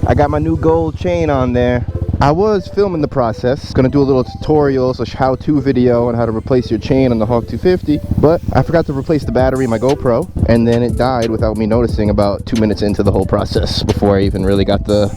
I got my new gold chain on there. I was filming the process, gonna do a little tutorial / how-to video on how to replace your chain on the Hawk 250, but I forgot to replace the battery in my GoPro, and then it died without me noticing about 2 minutes into the whole process before I even really got the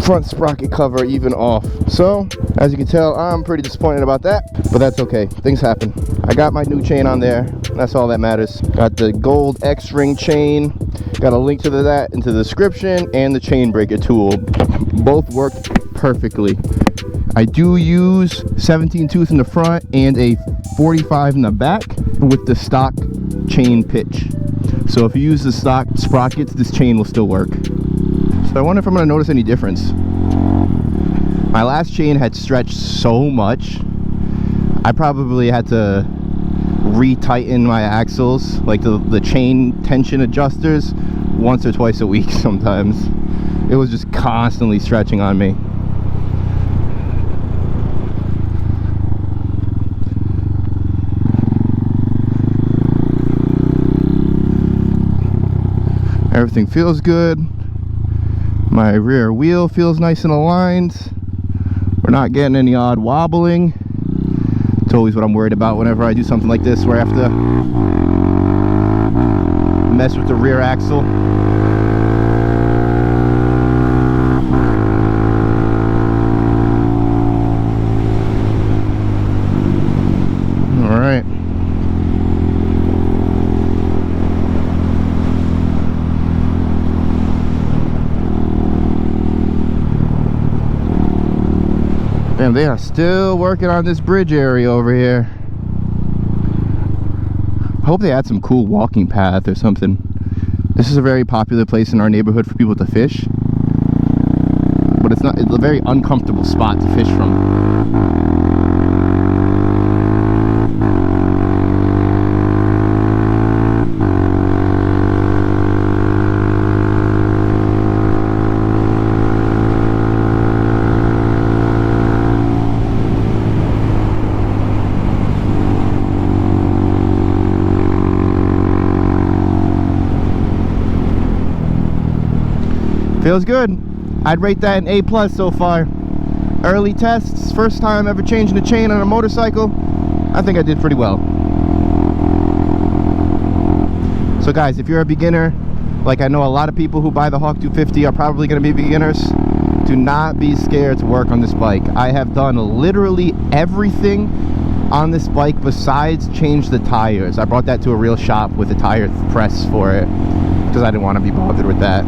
front sprocket cover even off. So, as you can tell, I'm pretty disappointed about that, but that's okay. Things happen. I got my new chain on there. That's all that matters. Got the gold X-ring chain. Got a link to that in the description, and the chain breaker tool. Both work perfectly. I do use 17 tooth in the front and a 45 in the back with the stock chain pitch. So if you use the stock sprockets, this chain will still work. So I wonder if I'm going to notice any difference. My last chain had stretched so much, I probably had to re-tighten my axles, like the chain tension adjusters, once or twice a week sometimes. It was just constantly stretching on me. Everything feels good. My rear wheel feels nice and aligned. We're not getting any odd wobbling. It's always what I'm worried about whenever I do something like this, where I have to mess with the rear axle. All right. Damn, they are still working on this bridge area over here. I hope they add some cool walking path or something. This is a very popular place in our neighborhood for people to fish, but it's a very uncomfortable spot to fish from. Feels good. I'd rate that an A+ so far. Early tests, first time ever changing a chain on a motorcycle. I think I did pretty well. So guys, if you're a beginner, like I know a lot of people who buy the Hawk 250 are probably going to be beginners, do not be scared to work on this bike. I have done literally everything on this bike besides change the tires. I brought that to a real shop with a tire press for it because I didn't want to be bothered with that.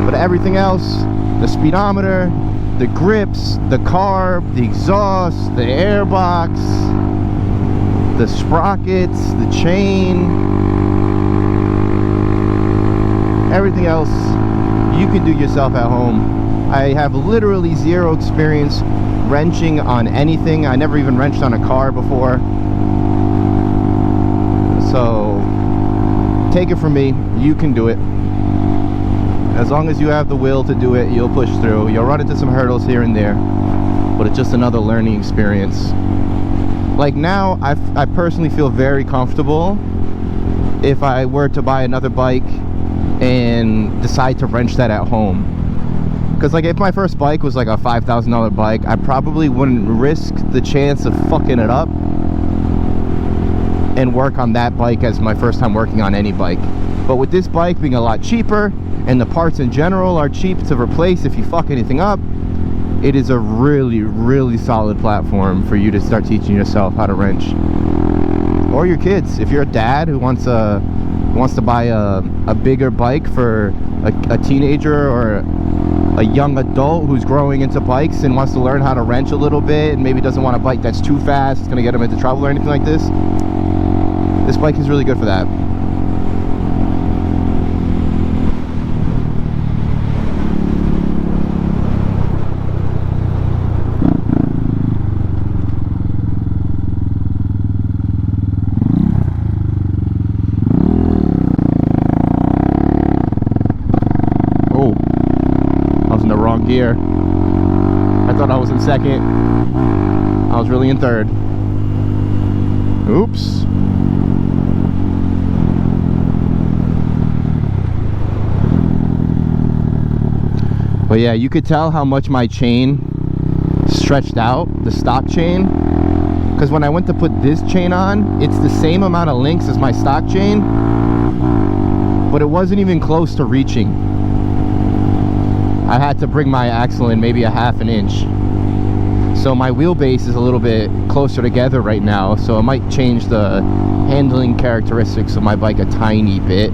But everything else, the speedometer, the grips, the carb, the exhaust, the airbox, the sprockets, the chain, everything else you can do yourself at home. I have literally zero experience wrenching on anything. I never even wrenched on a car before. So take it from me, you can do it. As long as you have the will to do it, you'll push through. You'll run into some hurdles here and there, but it's just another learning experience. Like now, I personally feel very comfortable if I were to buy another bike and decide to wrench that at home. Because like if my first bike was like a $5,000 bike, I probably wouldn't risk the chance of fucking it up and work on that bike as my first time working on any bike. But with this bike being a lot cheaper, and the parts in general are cheap to replace if you fuck anything up, it is a really, really solid platform for you to start teaching yourself how to wrench. Or your kids. If you're a dad who wants to buy a bigger bike for a teenager or a young adult who's growing into bikes and wants to learn how to wrench a little bit and maybe doesn't want a bike that's too fast, it's going to get them into trouble or anything like this, this bike is really good for that. Gear. I thought I was in second. I was really in third. Oops. But yeah, you could tell how much my chain stretched out, the stock chain, because when I went to put this chain on, it's the same amount of links as my stock chain, but it wasn't even close to reaching. I had to bring my axle in maybe a ½ inch. So my wheelbase is a little bit closer together right now, so it might change the handling characteristics of my bike a tiny bit,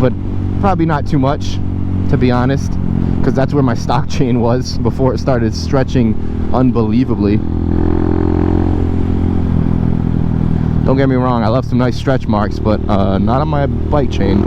but probably not too much, to be honest, because that's where my stock chain was before it started stretching unbelievably. Don't get me wrong, I love some nice stretch marks, but not on my bike chain.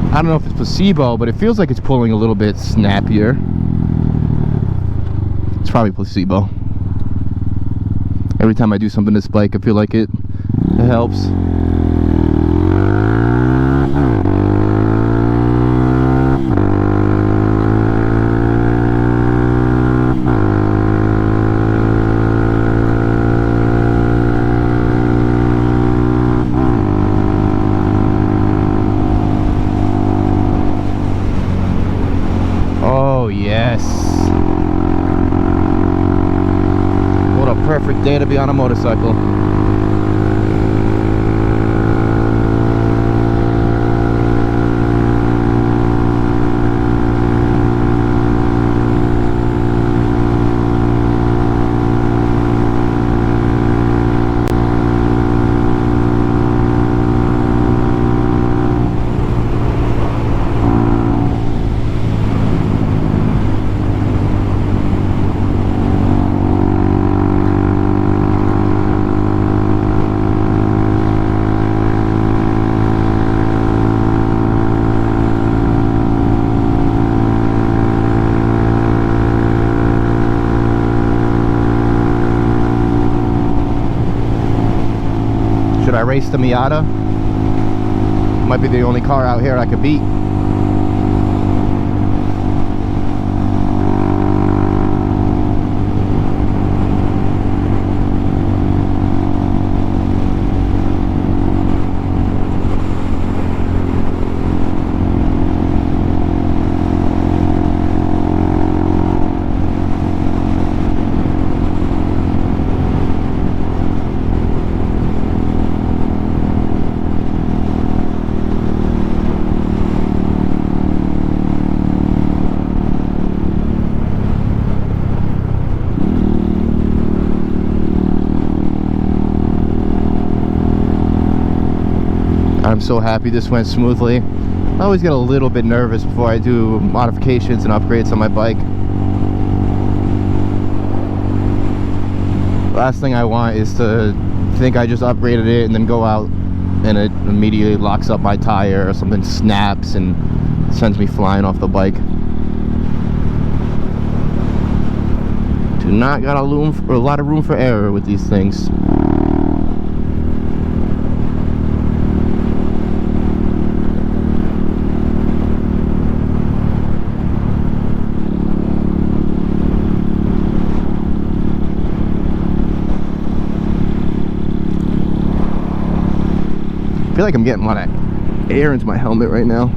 I don't know if it's placebo, but it feels like it's pulling a little bit snappier. It's probably placebo. Every time I do something to this bike, I feel like it helps. Perfect day to be on a motorcycle. I race the Miata. Might be the only car out here I could beat. I'm so happy this went smoothly. I always get a little bit nervous before I do modifications and upgrades on my bike. Last thing I want is to think I just upgraded it and then go out and it immediately locks up my tire or something snaps and sends me flying off the bike. Do not got a lot of room for error with these things. I feel like I'm getting a lot of air into my helmet right now.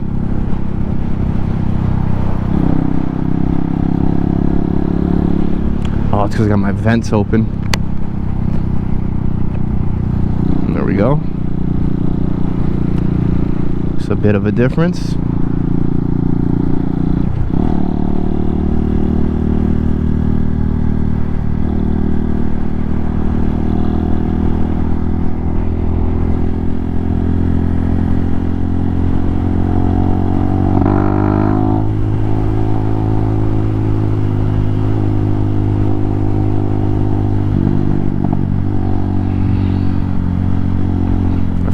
Oh, it's because I got my vents open. And there we go. It's a bit of a difference.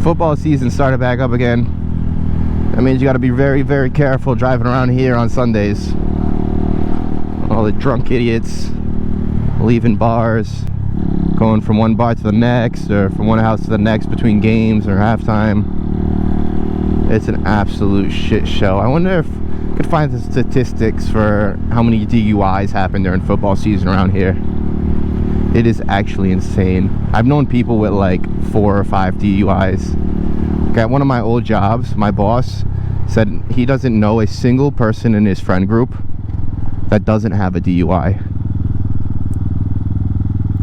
Football season started back up again. That means you got to be very, very careful driving around here on Sundays. All the drunk idiots leaving bars, going from one bar to the next, or from one house to the next between games or halftime. It's an absolute shit show. I wonder if I could find the statistics for how many DUIs happen during football season around here. It is actually insane. I've known people with like 4 or 5 DUIs. At one of my old jobs, my boss said he doesn't know a single person in his friend group that doesn't have a DUI.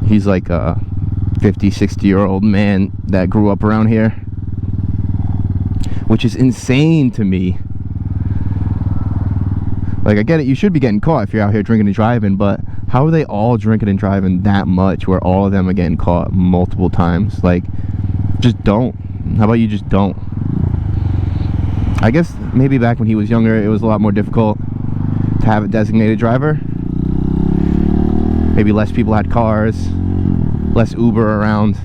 He's like a 50, 60-year-old man that grew up around here, which is insane to me. Like, I get it, you should be getting caught if you're out here drinking and driving, but how are they all drinking and driving that much where all of them are getting caught multiple times? Like, just don't. How about you just don't? I guess maybe back when he was younger, it was a lot more difficult to have a designated driver. Maybe less people had cars, less Uber around.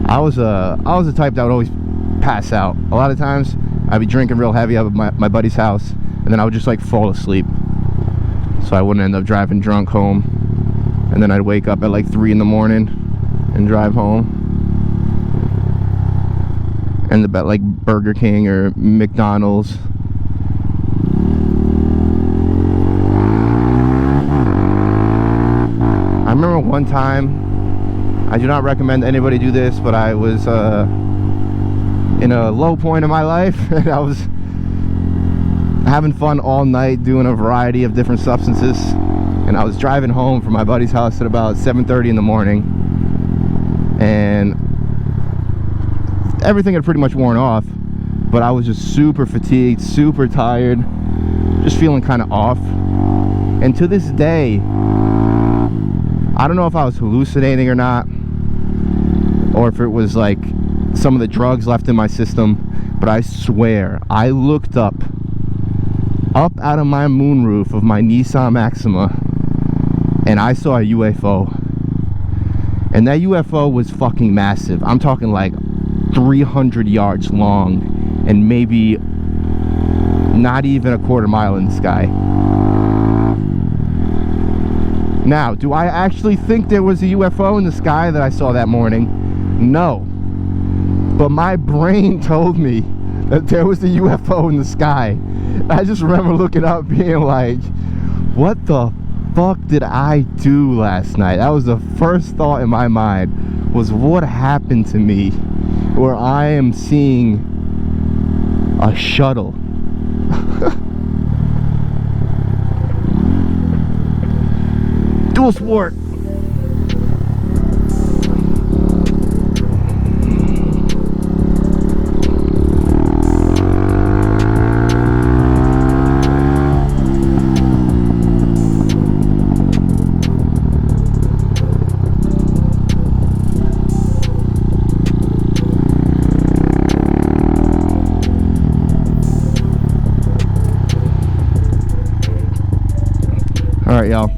I was the type that would always pass out. A lot of times I'd be drinking real heavy up at my buddy's house, and then I would just like fall asleep, so I wouldn't end up driving drunk home. And then I'd wake up at like 3 in the morning and drive home, and about like Burger King or McDonald's. I remember one time, I do not recommend anybody do this, but I was in a low point in my life, and I was having fun all night doing a variety of different substances, and I was driving home from my buddy's house at about 7:30 in the morning, and everything had pretty much worn off, but I was just super fatigued, super tired, just feeling kind of off. And to this day, I don't know if I was hallucinating or not, or if it was like some of the drugs left in my system, but I swear I looked up out of my moonroof of my Nissan Maxima, and I saw a UFO. And that UFO was fucking massive. I'm talking like 300 yards long, and maybe not even a quarter mile in the sky. Now, do I actually think there was a UFO in the sky that I saw that morning? No. But my brain told me that there was a UFO in the sky. I just remember looking up being like, what the fuck did I do last night? That was the first thought in my mind, was what happened to me where I am seeing a shuttle. Dual sport. Alright, y'all,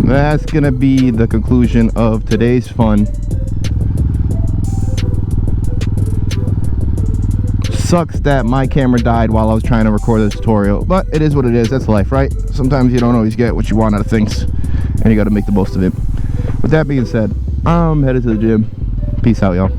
that's gonna be the conclusion of today's fun. Sucks that my camera died while I was trying to record this tutorial, but it is what it is. That's life, right? Sometimes you don't always get what you want out of things, and you gotta make the most of it. With that being said, I'm headed to the gym. Peace out, y'all.